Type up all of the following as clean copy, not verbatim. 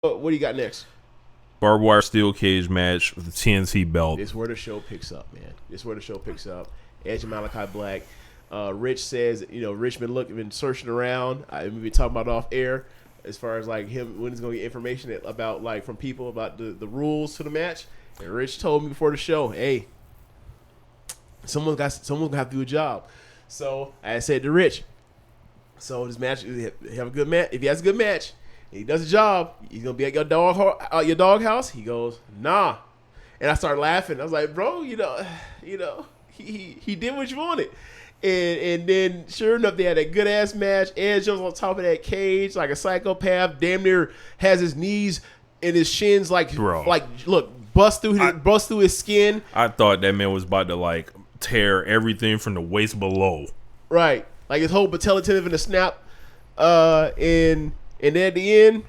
What do you got next? Barbed wire steel cage match with the TNT belt. This is where the show picks up, man. This is where the show picks up. Edge and Malakai Black. Rich says, Rich been searching around. We've been talking about off air as far as like him when he's going to get information about like from people about the rules to the match. And Rich told me before the show, hey, someone's gonna have to do a job. So I said to Rich, so this match, have a good match. If he has a good match, and he does a job, he's gonna be at your dog house. He goes, nah, and I started laughing. I was like, bro, he did what you wanted. And then sure enough, they had a good ass match. Edge was on top of that cage like a psychopath. Damn near has his knees and his shins like look bust through his skin. I thought that man was about to like tear everything from the waist below. Right, like his whole patella tendon in a snap. And then at the end,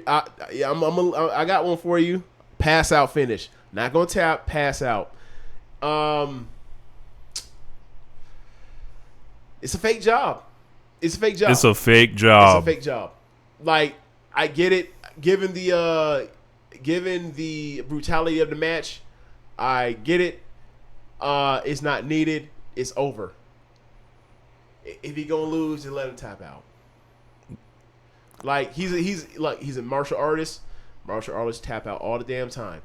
I got one for you. Pass out finish. Not gonna tap. Pass out. It's a fake job. It's a fake job. It's a fake job. It's a fake job. Like, I get it. Given the brutality of the match, I get it. It's not needed. It's over. If he gonna lose, then let him tap out. Like he's a martial artist. Martial artists tap out all the damn time.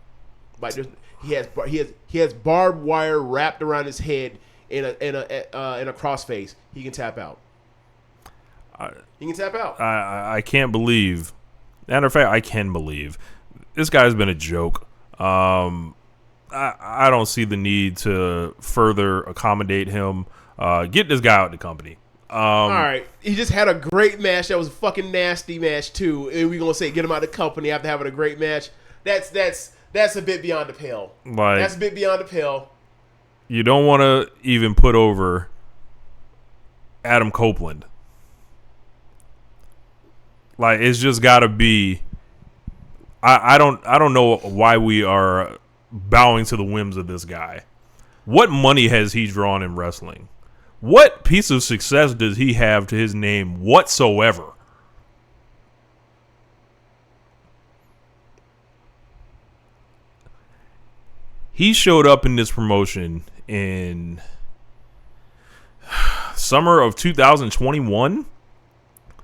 Like he has barbed wire wrapped around his head in a crossface. He can tap out. He can tap out. I can't believe. Matter of fact, I can believe this guy's been a joke. I don't see the need to further accommodate him. Get this guy out of the company. All right, he just had a great match. That was a fucking nasty match too. And we gonna say get him out of the company after having a great match? That's a bit beyond the pale. Like, that's a bit beyond the pale. You don't want to even put over Adam Copeland. Like, it's just got to be. I don't know why we are bowing to the whims of this guy. What money has he drawn in wrestling? What piece of success does he have to his name whatsoever? He showed up in this promotion in summer of 2021.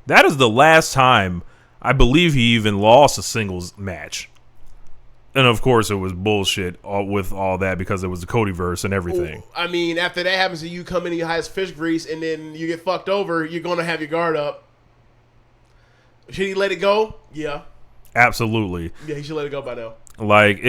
That is the last time I believe he even lost a singles match. And of course, it was bullshit with all that because it was the Codyverse and everything. I mean, after that happens to you, come in your highest fish grease, and then you get fucked over, you're going to have your guard up. Should he let it go? Yeah. Absolutely. Yeah, he should let it go by now. Like,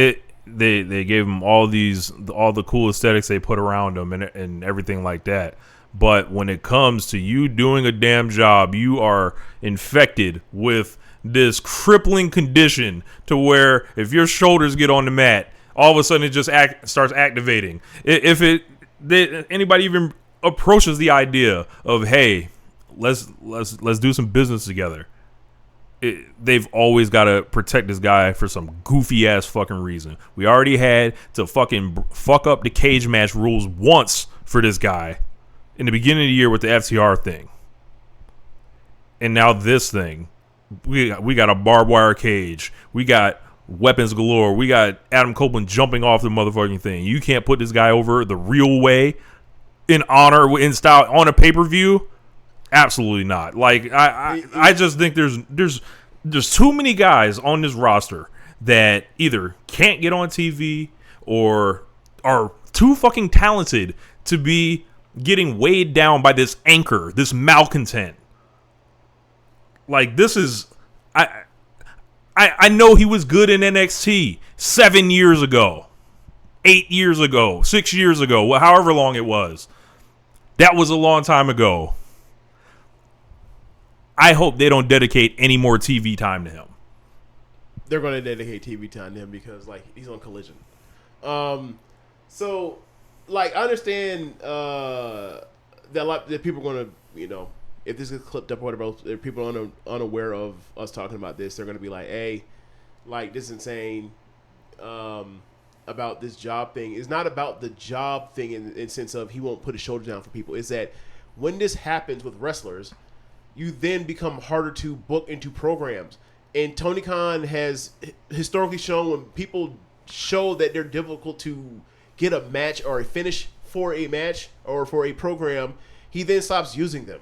they gave him all the cool aesthetics they put around him and everything like that. But when it comes to you doing a damn job, you are infected with this crippling condition to where if your shoulders get on the mat, all of a sudden it just starts activating. If anybody even approaches the idea of, hey, let's do some business together, they've always got to protect this guy for some goofy ass fucking reason. We already had to fucking fuck up the cage match rules once for this guy in the beginning of the year with the FTR thing, and now this thing. We got a barbed wire cage. We got weapons galore. We got Adam Copeland jumping off the motherfucking thing. You can't put this guy over the real way, in honor, in style, on a pay-per-view. Absolutely not. Like I just think there's too many guys on this roster that either can't get on TV or are too fucking talented to be getting weighed down by this anchor, this malcontent. Like, this is, I know he was good in NXT 7 years ago, 8 years ago, 6 years ago, however long it was. That was a long time ago. I hope they don't dedicate any more TV time to him. They're going to dedicate TV time to him because, like, he's on Collision. So, like, I understand that people are going to, if this gets clipped up or whatever, if people are unaware of us talking about this, they're going to be like, hey, like, this is insane about this job thing. It's not about the job thing in the sense of he won't put his shoulders down for people. It's that when this happens with wrestlers, you then become harder to book into programs. And Tony Khan has historically shown when people show that they're difficult to get a match or a finish for a match or for a program, he then stops using them.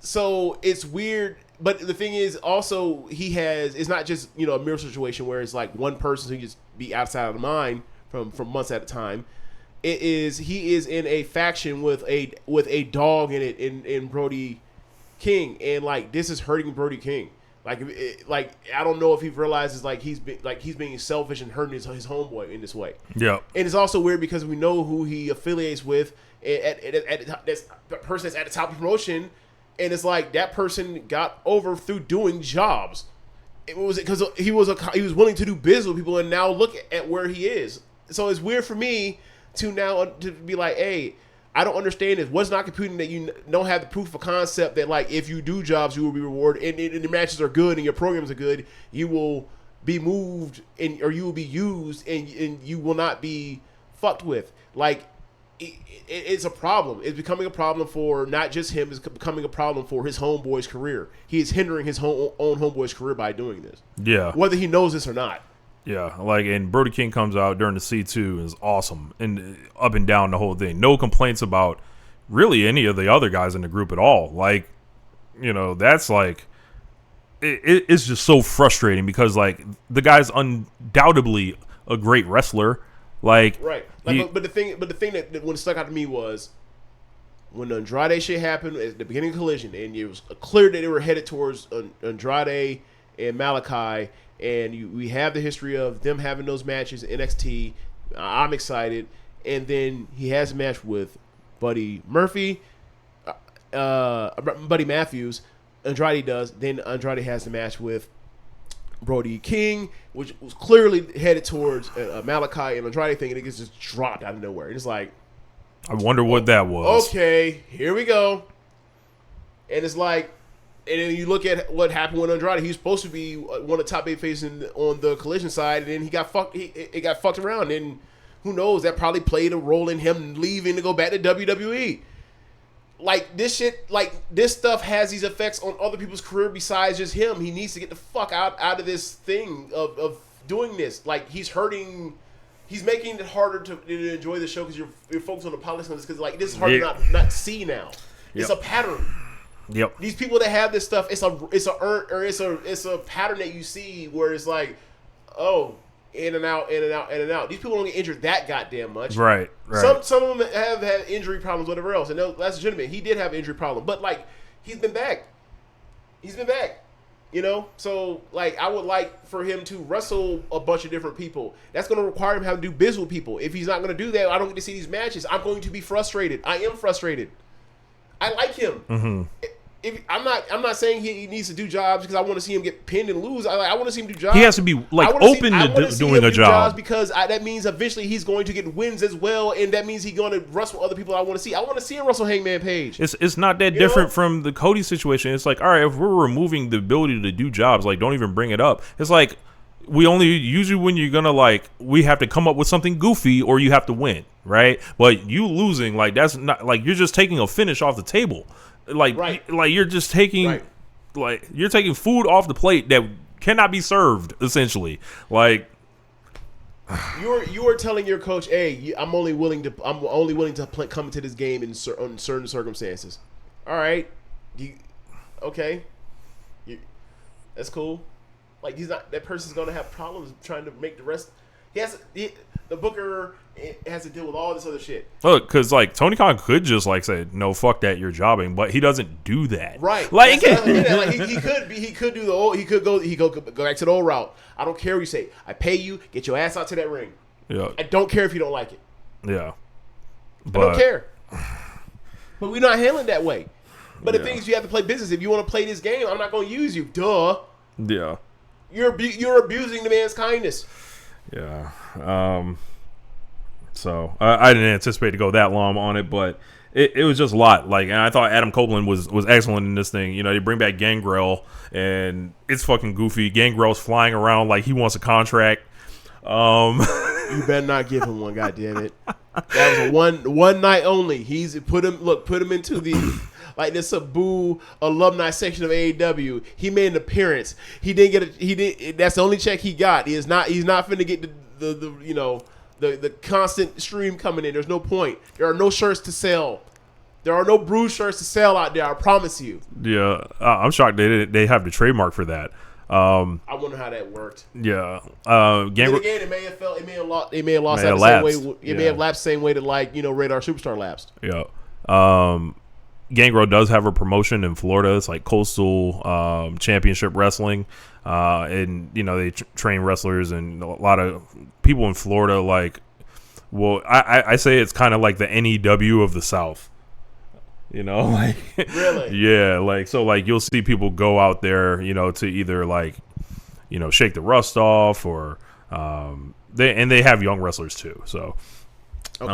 So it's weird. But the thing is, also, it's not just, a mirror situation where it's like one person who just be outside of the mind from months at a time. He is in a faction with a dog in it in Brody King, and like this is hurting Brody King. Like I don't know if he realizes he's being selfish and hurting his homeboy in this way. Yeah, and it's also weird because we know who he affiliates with at that's the person that's at the top of the promotion, and it's like that person got over through doing jobs. It was because he was willing to do business with people, and now look at where he is. So it's weird for me to be like, hey, I don't understand this. What's not computing that you don't have the proof of concept that like if you do jobs you will be rewarded and the matches are good and your programs are good, you will be moved or you will be used and you will not be fucked with. Like it's a problem. It's becoming a problem for not just him. It's becoming a problem for his homeboy's career. He is hindering his own homeboy's career by doing this. Yeah, whether he knows this or not. Yeah, and Brody King comes out during the C2 and is awesome and up and down the whole thing. No complaints about really any of the other guys in the group at all. Like, that's like it's just so frustrating because like the guy's undoubtedly a great wrestler. Like, right. But the thing that when it stuck out to me was when the Andrade shit happened at the beginning of Collision, and it was clear that they were headed towards Andrade and Malakai. And we have the history of them having those matches in NXT. I'm excited. And then he has a match with Buddy Matthews. Andrade does. Then Andrade has the match with Brody King, which was clearly headed towards Malakai and Andrade thing, and it gets just dropped out of nowhere. And it's like, I wonder what that was. Okay, here we go. And it's like, and then you look at what happened with Andrade. He was supposed to be one of the top 8 faces on the Collision side, and then he got fucked. It got fucked around, and who knows? That probably played a role in him leaving to go back to WWE. Like this shit, like this stuff has these effects on other people's career besides just him. He needs to get the fuck out of this thing of doing this. Like he's making it harder to enjoy the show because you're focused on the politics on this because like this is hard to not see now. It's a pattern. Yep. These people that have this stuff, it's a pattern that you see where it's like, oh, in and out, in and out, in and out. These people don't get injured that goddamn much. Right. Some of them have had injury problems, whatever else, and that's legitimate. He did have an injury problem, but like he's been back. So like I would like for him to wrestle a bunch of different people. That's going to require him to have to do business with people. If he's not going to do that, I don't get to see these matches. I'm going to be frustrated. I am frustrated. I like him. Mm-hmm. I'm not saying he needs to do jobs because I want to see him get pinned and lose. I want to see him do jobs. He has to be like open to doing a job because that means eventually he's going to get wins as well, and that means he's going to wrestle other people I want to see. I want to see him wrestle Hangman Page. It's not that different from the Cody situation. It's like, all right, if we're removing the ability to do jobs, like don't even bring it up. It's like we only usually when you're gonna like we have to come up with something goofy or you have to win, right? But you losing like that's not like you're just taking a finish off the table. Like you're just taking you're taking food off the plate that cannot be served essentially. Like you are telling your coach, "Hey, I'm only willing to come into this game in certain circumstances." All right, that's cool. Like that person's gonna have problems trying to make the rest. The booker has to deal with all this other shit. Look, because like Tony Khan could just like say, "No, fuck that, you're jobbing," but he doesn't do that. Right? Like he could do the old. He could go back to the old route. I don't care what you say. I pay you. Get your ass out to that ring. Yeah. I don't care if you don't like it. Yeah. I don't care. But we're not handling that way. But the thing is, you have to play business. If you want to play this game, I'm not going to use you. Duh. Yeah. You're abusing the man's kindness. Yeah. So I didn't anticipate to go that long on it, but it was just a lot. Like, and I thought Adam Copeland was excellent in this thing. You know, they bring back Gangrel, and it's fucking goofy. Gangrel's flying around like he wants a contract. You better not give him one, goddammit. That was a one night only. He's put him into the like the Sabu alumni section of AEW. He made an appearance. He didn't get he did. That's the only check he got. He's not finna get the you know the constant stream coming in. There's no point. There are no shirts to sell. There are no Bruise shirts to sell out there. I promise you. Yeah, I'm shocked they have the trademark for that. I wonder how that worked. Yeah. Again, it may have lost the same way. It may have lapsed the same way that Radar Superstar lapsed. Yeah. Gangrel does have a promotion in Florida. It's like Coastal Championship Wrestling, and they train wrestlers, and a lot of people in Florida I say it's kind of like the NEW of the South. Really? Yeah, so you'll see people go out there, to either shake the rust off, or they have young wrestlers too. So, okay.